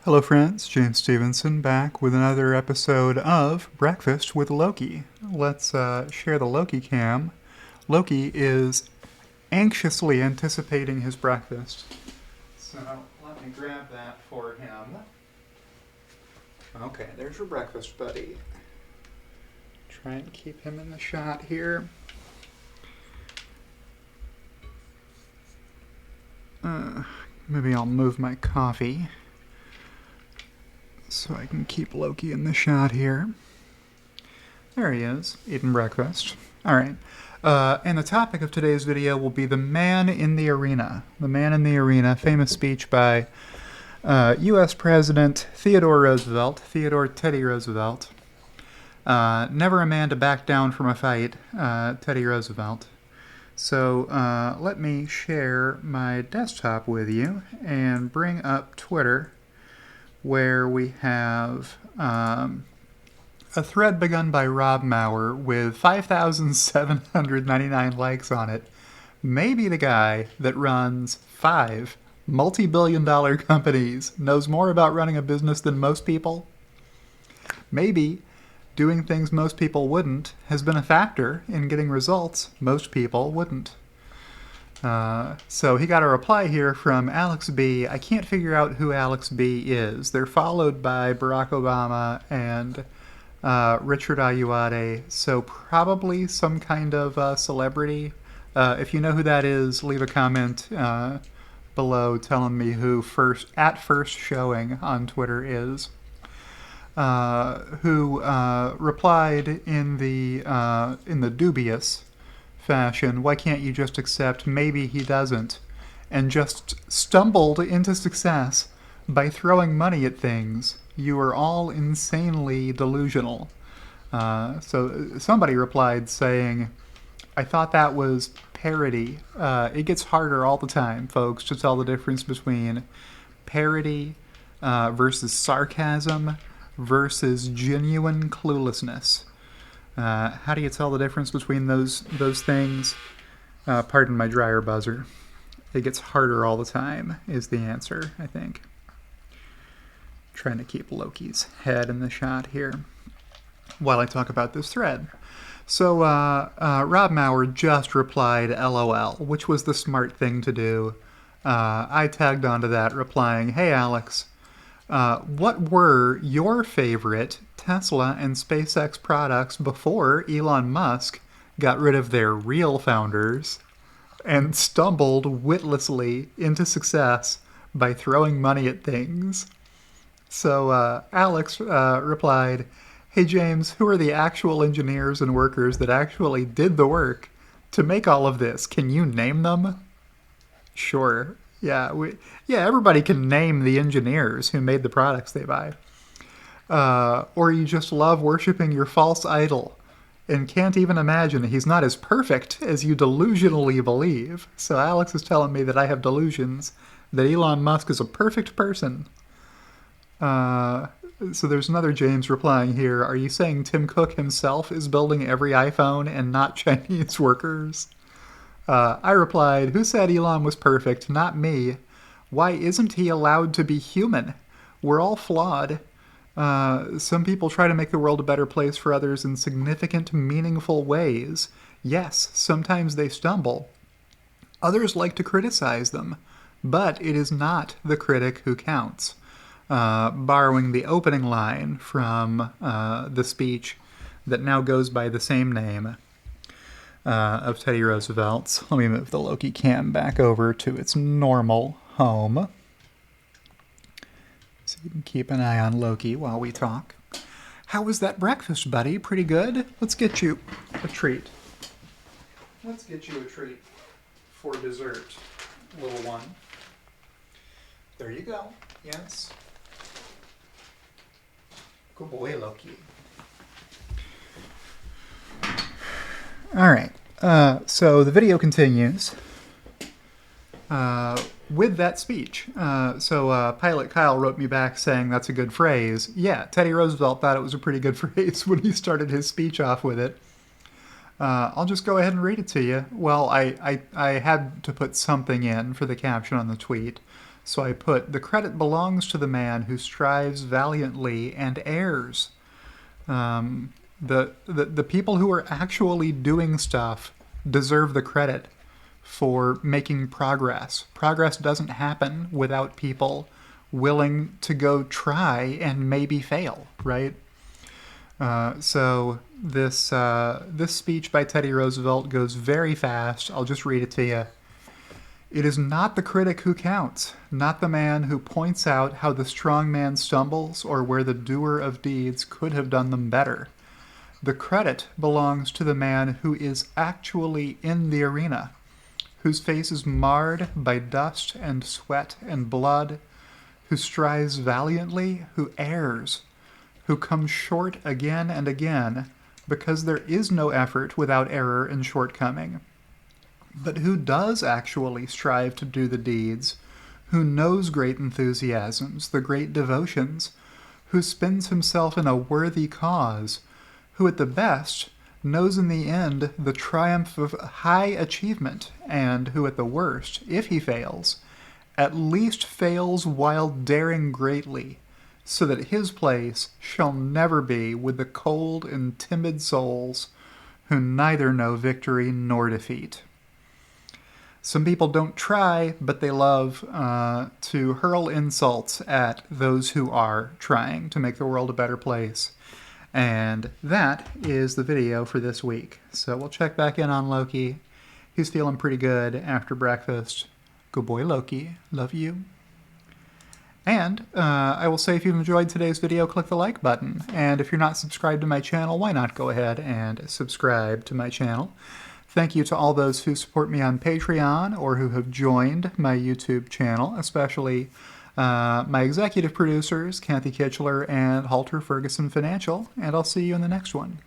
Hello friends, James Stevenson back with another episode of Breakfast with Loki. Let's share the Loki cam. Loki is anxiously anticipating his breakfast. So let me grab that for him. Okay, there's your breakfast, buddy. Try and keep him in the shot here. Maybe I'll move my coffee so I can keep Loki in the shot here. There he is, eating breakfast. Alright, and the topic of today's video will be the man in the arena. The man in the arena, famous speech by U.S. President Theodore Teddy Roosevelt. Never a man to back down from a fight, Teddy Roosevelt. So let me share my desktop with you and bring up Twitter, where we have a thread begun by Rob Maurer with 5,799 likes on it. Maybe the guy that runs 5 multi-billion-dollar companies knows more about running a business than most people. Maybe doing things most people wouldn't has been a factor in getting results most people wouldn't. So he got a reply here from Alex B. I can't figure out who Alex B. is. They're followed by Barack Obama and Richard Ayoade, so probably some kind of celebrity. If you know who that is, leave a comment below telling me who first showing on Twitter is. Who replied in the dubious fashion, why can't you just accept maybe he doesn't, and just stumbled into success by throwing money at things. You are all insanely delusional. So somebody replied saying, I thought that was parody. It gets harder all the time, folks, to tell the difference between parody versus sarcasm versus genuine cluelessness. How do you tell the difference between those things? Pardon my dryer buzzer. It gets harder all the time is the answer, I think. Trying to keep Loki's head in the shot here while I talk about this thread. So Rob Maurer just replied LOL, which was the smart thing to do. I tagged onto that replying, hey Alex, what were your favorite Tesla and SpaceX products before Elon Musk got rid of their real founders and stumbled witlessly into success by throwing money at things? So Alex replied, hey James, who are the actual engineers and workers that actually did the work to make all of this? Can you name them? Sure. Yeah, everybody can name the engineers who made the products they buy. Or you just love worshiping your false idol and can't even imagine he's not as perfect as you delusionally believe. So Alex is telling me that I have delusions, that Elon Musk is a perfect person. So there's another James replying here. Are you saying Tim Cook himself is building every iPhone and not Chinese workers? I replied, who said Elon was perfect? Not me. Why isn't he allowed to be human? We're all flawed. Some people try to make the world a better place for others in significant, meaningful ways. Yes, sometimes they stumble. Others like to criticize them, but it is not the critic who counts. Borrowing the opening line from the speech that now goes by the same name of Teddy Roosevelt's. Let me move the Loki cam back over to its normal home so you can keep an eye on Loki while we talk. How was that breakfast, buddy? Pretty good? Let's get you a treat. Let's get you a treat for dessert, little one. There you go. Yes. Good boy, Loki. All right, so the video continues with that speech. So Pilot Kyle wrote me back saying that's a good phrase. Yeah, Teddy Roosevelt thought it was a pretty good phrase when he started his speech off with it. I'll just go ahead and read it to you. Well, I had to put something in for the caption on the tweet, So I put, the credit belongs to the man who strives valiantly and errs. The people who are actually doing stuff deserve the credit for making progress. Progress doesn't happen without people willing to go try and maybe fail, right? So this speech by Teddy Roosevelt goes very fast. I'll just read it to you. It is not the critic who counts, not the man who points out how the strong man stumbles or where the doer of deeds could have done them better. The credit belongs to the man who is actually in the arena, whose face is marred by dust and sweat and blood, who strives valiantly, who errs, who comes short again and again, because there is no effort without error and shortcoming, but who does actually strive to do the deeds, who knows great enthusiasms, the great devotions, who spends himself in a worthy cause, who at the best knows in the end the triumph of high achievement, and who at the worst, if he fails, at least fails while daring greatly, so that his place shall never be with the cold and timid souls who neither know victory nor defeat. Some people don't try, but they love to hurl insults at those who are trying to make the world a better place. And that is the video for this week. So we'll check back in on Loki. He's feeling pretty good after breakfast. Good boy, Loki. Love you. And I will say, if you've enjoyed today's video, click the like button. And if you're not subscribed to my channel, why not go ahead and subscribe to my channel? Thank you to all those who support me on Patreon or who have joined my YouTube channel, especially my executive producers, Kathy Kitchler and Halter Ferguson Financial. And I'll see you in the next one.